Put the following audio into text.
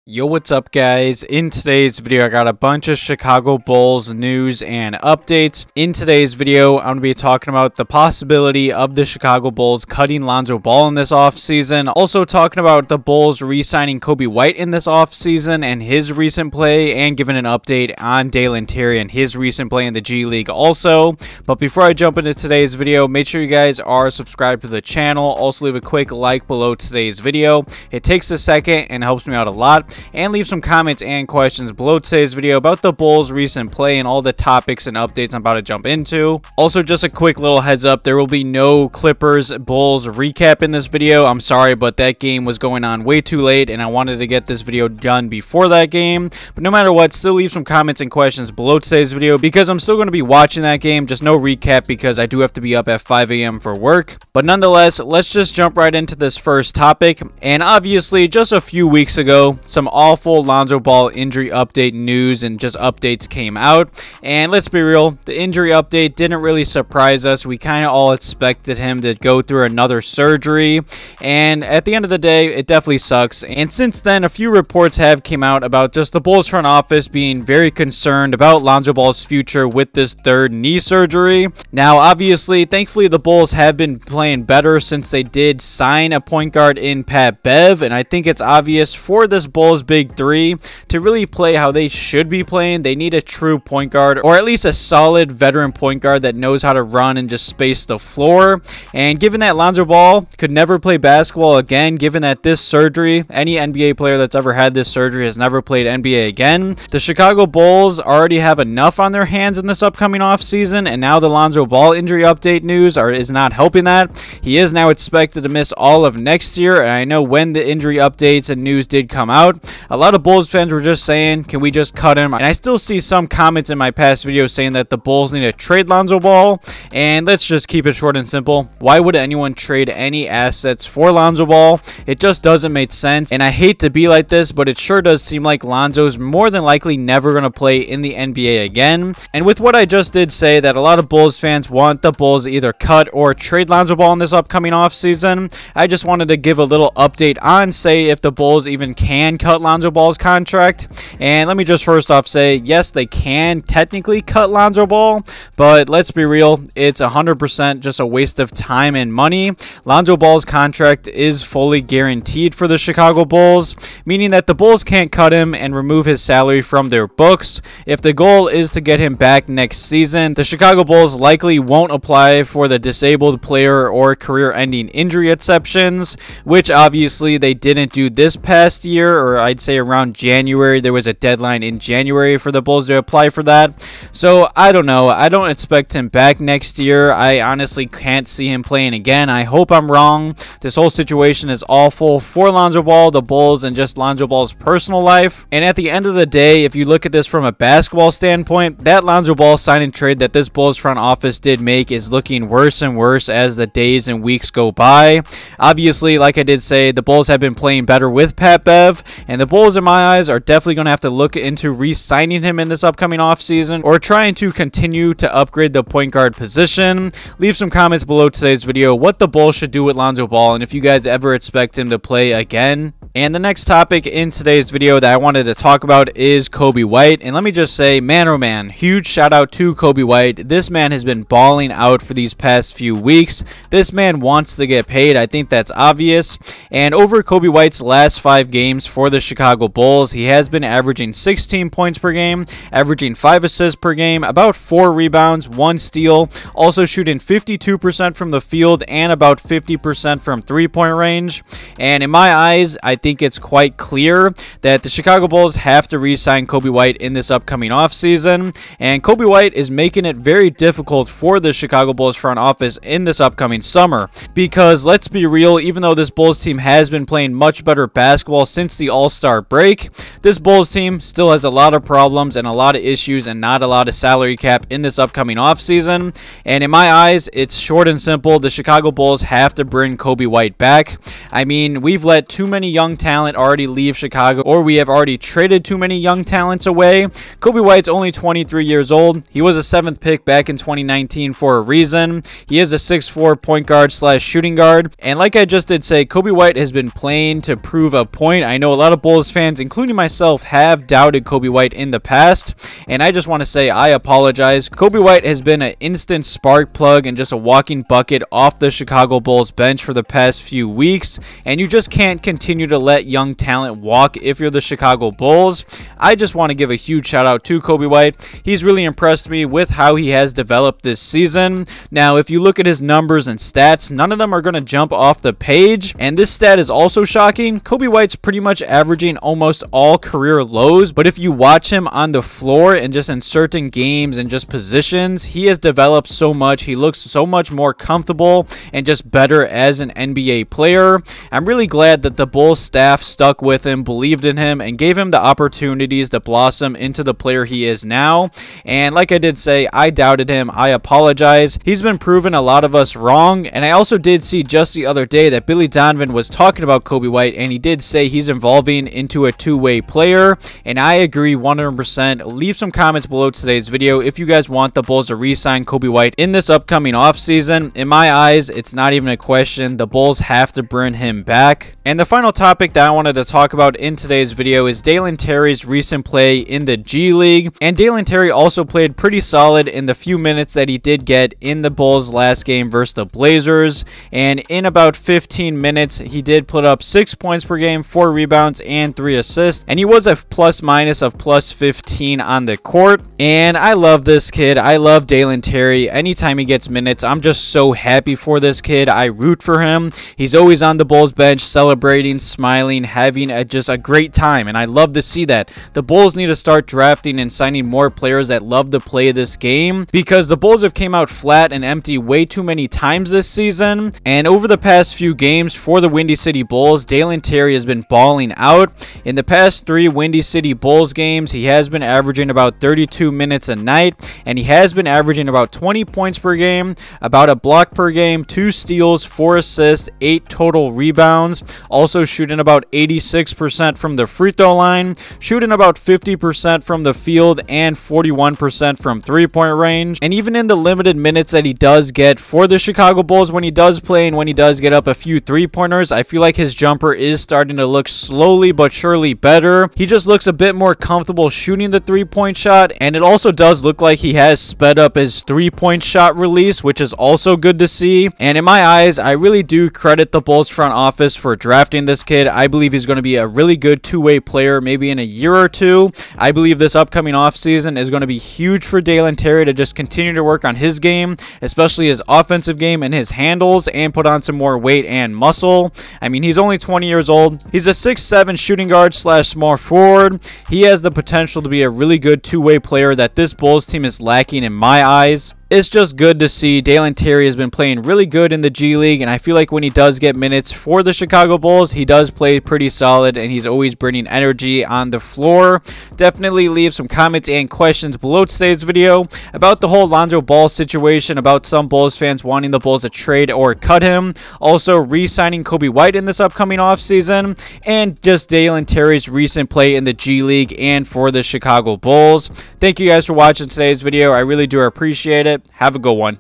Yo, what's up guys? In today's video, I got a bunch of Chicago Bulls news and updates. In today's video, I'm going to be talking about the possibility of the Chicago Bulls cutting Lonzo Ball in this offseason. Also talking about the Bulls re-signing Coby White in this offseason and his recent play, and giving an update on Dalen and his recent play in the G League also. But before I jump into today's video, make sure you guys are subscribed to the channel. Also leave a quick like below today's video. It takes a second and helps me out a lot. And leave some comments and questions below today's video about the Bulls' recent play and all the topics and updates I'm about to jump into. Also, just a quick little heads up, there will be no Clippers Bulls recap in this video. I'm sorry, but that game was going on way too late and I wanted to get this video done before that game. But no matter what, still leave some comments and questions below today's video because I'm still going to be watching that game. Just no recap because I do have to be up at 5 a.m. for work. But nonetheless, let's just jump right into this first topic. And obviously, just a few weeks ago, some awful Lonzo Ball injury update news and just updates came out, and let's be real, the injury update didn't really surprise us. We kind of all expected him to go through another surgery, and at the end of the day, it definitely sucks. And since then, a few reports have came out about just the Bulls front office being very concerned about Lonzo Ball's future with this third knee surgery. Now obviously, thankfully, the Bulls have been playing better since they did sign a point guard in Pat Bev, and I think it's obvious for this Bulls big three to really play how they should be playing. They need a true point guard, or at least a solid veteran point guard that knows how to run and just space the floor. And given that Lonzo Ball could never play basketball again, given that this surgery, any NBA player that's ever had this surgery has never played NBA again, the Chicago Bulls already have enough on their hands in this upcoming offseason, and now the Lonzo Ball injury update news is not helping that. He is now expected to miss all of next year, and I know when the injury updates and news did come out, a lot of Bulls fans were just saying, can we just cut him? And I still see some comments in my past videos saying that the Bulls need to trade Lonzo Ball. And let's just keep it short and simple. Why would anyone trade any assets for Lonzo Ball? It just doesn't make sense. And I hate to be like this, but it sure does seem like Lonzo's more than likely never going to play in the NBA again. And with what I just did say, that a lot of Bulls fans want the Bulls to either cut or trade Lonzo Ball in this upcoming offseason, I just wanted to give a little update on, say, if the Bulls even can cut Lonzo Ball's contract. And let me just first off say, yes, they can technically cut Lonzo Ball, but let's be real, it's 100% just a waste of time and money. Lonzo Ball's contract is fully guaranteed for the Chicago Bulls, meaning that the Bulls can't cut him and remove his salary from their books. If the goal is to get him back next season, the Chicago Bulls likely won't apply for the disabled player or career-ending injury exceptions, which obviously they didn't do this past year, or I'd say around January. There was a deadline in January for the Bulls to apply for that. So I don't know. I don't expect him back next year. I honestly can't see him playing again. I hope I'm wrong. This whole situation is awful for Lonzo Ball, the Bulls, and just Lonzo Ball's personal life. And at the end of the day, if you look at this from a basketball standpoint, that Lonzo Ball sign and trade that this Bulls front office did make is looking worse and worse as the days and weeks go by. Obviously, like I did say, the Bulls have been playing better with Pat Bev, and the Bulls, in my eyes, are definitely going to have to look into re-signing him in this upcoming offseason, or trying to continue to upgrade the point guard position. Leave some comments below today's video what the Bulls should do with Lonzo Ball, and if you guys ever expect him to play again. And the next topic in today's video that I wanted to talk about is Coby White. And let me just say, man oh man, huge shout out to Coby White. This man has been balling out for these past few weeks. This man wants to get paid. I think that's obvious. And over Coby White's last 5 games for the Chicago Bulls, he has been averaging 16 points per game, averaging 5 assists per game, about 4 rebounds, 1 steal, also shooting 52% from the field and about 50% from 3-point range. And in my eyes, I think it's quite clear that the Chicago Bulls have to re-sign Coby White in this upcoming offseason. And Coby White is making it very difficult for the Chicago Bulls front office in this upcoming summer. Because let's be real, even though this Bulls team has been playing much better basketball since the All-Star break, this Bulls team still has a lot of problems and a lot of issues and not a lot of salary cap in this upcoming offseason. And in my eyes, it's short and simple. The Chicago Bulls have to bring Coby White back. I mean, we've let too many young young talent already leave Chicago, or we have already traded too many young talents away. Coby White's only 23 years old. He was a 7th pick back in 2019 for a reason. He is a 6'4" point guard slash shooting guard. And like I just did say, Coby White has been playing to prove a point. I know a lot of Bulls fans, including myself, have doubted Coby White in the past. And I just want to say I apologize. Coby White has been an instant spark plug and just a walking bucket off the Chicago Bulls bench for the past few weeks. And you just can't continue to let young talent walk if you're the Chicago Bulls. I just want to give a huge shout out to Coby White. He's really impressed me with how he has developed this season. Now, if you look at his numbers and stats, none of them are going to jump off the page. And this stat is also shocking. Coby White's pretty much averaging almost all career lows. But if you watch him on the floor and just in certain games and just positions, he has developed so much. He looks so much more comfortable and just better as an NBA player. I'm really glad that the Bulls staff stuck with him, believed in him, and gave him the opportunities to blossom into the player he is now. And like I did say, I doubted him. I apologize. He's been proving a lot of us wrong. And I also did see just the other day that Billy Donovan was talking about Coby White, and he did say he's evolving into a two-way player. And I agree 100%. Leave some comments below today's video if you guys want the Bulls to re-sign Coby White in this upcoming offseason. In my eyes, it's not even a question. The Bulls have to bring him back. And the final topic that I wanted to talk about in today's video is Dalen Terry's recent play in the G League. And Dalen Terry also played pretty solid in the few minutes that he did get in the Bulls last game versus the Blazers. And in about 15 minutes, he did put up 6 points per game, 4 rebounds, and 3 assists. And he was a plus-minus of plus 15 on the court. And I love this kid. I love Dalen Terry. Anytime he gets minutes, I'm just so happy for this kid. I root for him. He's always on the Bulls bench, celebrating, smiling, having just a great time. And I love to see that. The Bulls need to start drafting and signing more players that love to play this game, because the Bulls have came out flat and empty way too many times this season. And over the past few games for the Windy City Bulls, Dalen Terry has been balling out. In the past 3 Windy City Bulls games, he has been averaging about 32 minutes a night, and he has been averaging about 20 points per game, about a block per game, 2 steals, 4 assists, 8 total rebounds, also shooting about 86% from the free throw line, shooting about 50% from the field, and 41% from three-point range. And even in the limited minutes that he does get for the Chicago Bulls, when he does play and when he does get up a few three-pointers, I feel like his jumper is starting to look slowly but surely better. He just looks a bit more comfortable shooting the three-point shot, and it also does look like he has sped up his three-point shot release, which is also good to see. And in my eyes, I really do credit the Bulls front office for drafting this kid. I believe he's going to be a really good two-way player maybe in a year or two. I believe this upcoming offseason is going to be huge for Dalen Terry to just continue to work on his game, especially his offensive game and his handles, and put on some more weight and muscle. I mean, he's only 20 years old. He's a 6'7" shooting guard slash small forward. He has the potential to be a really good two-way player that this Bulls team is lacking in my eyes. It's just good to see. Dalen Terry has been playing really good in the G League, and I feel like when he does get minutes for the Chicago Bulls, he does play pretty solid, and he's always bringing energy on the floor. Definitely leave some comments and questions below today's video about the whole Lonzo Ball situation, about some Bulls fans wanting the Bulls to trade or cut him, also re-signing Coby White in this upcoming offseason, and just Dalen Terry's recent play in the G League and for the Chicago Bulls. Thank you guys for watching today's video. I really do appreciate it. Have a good one.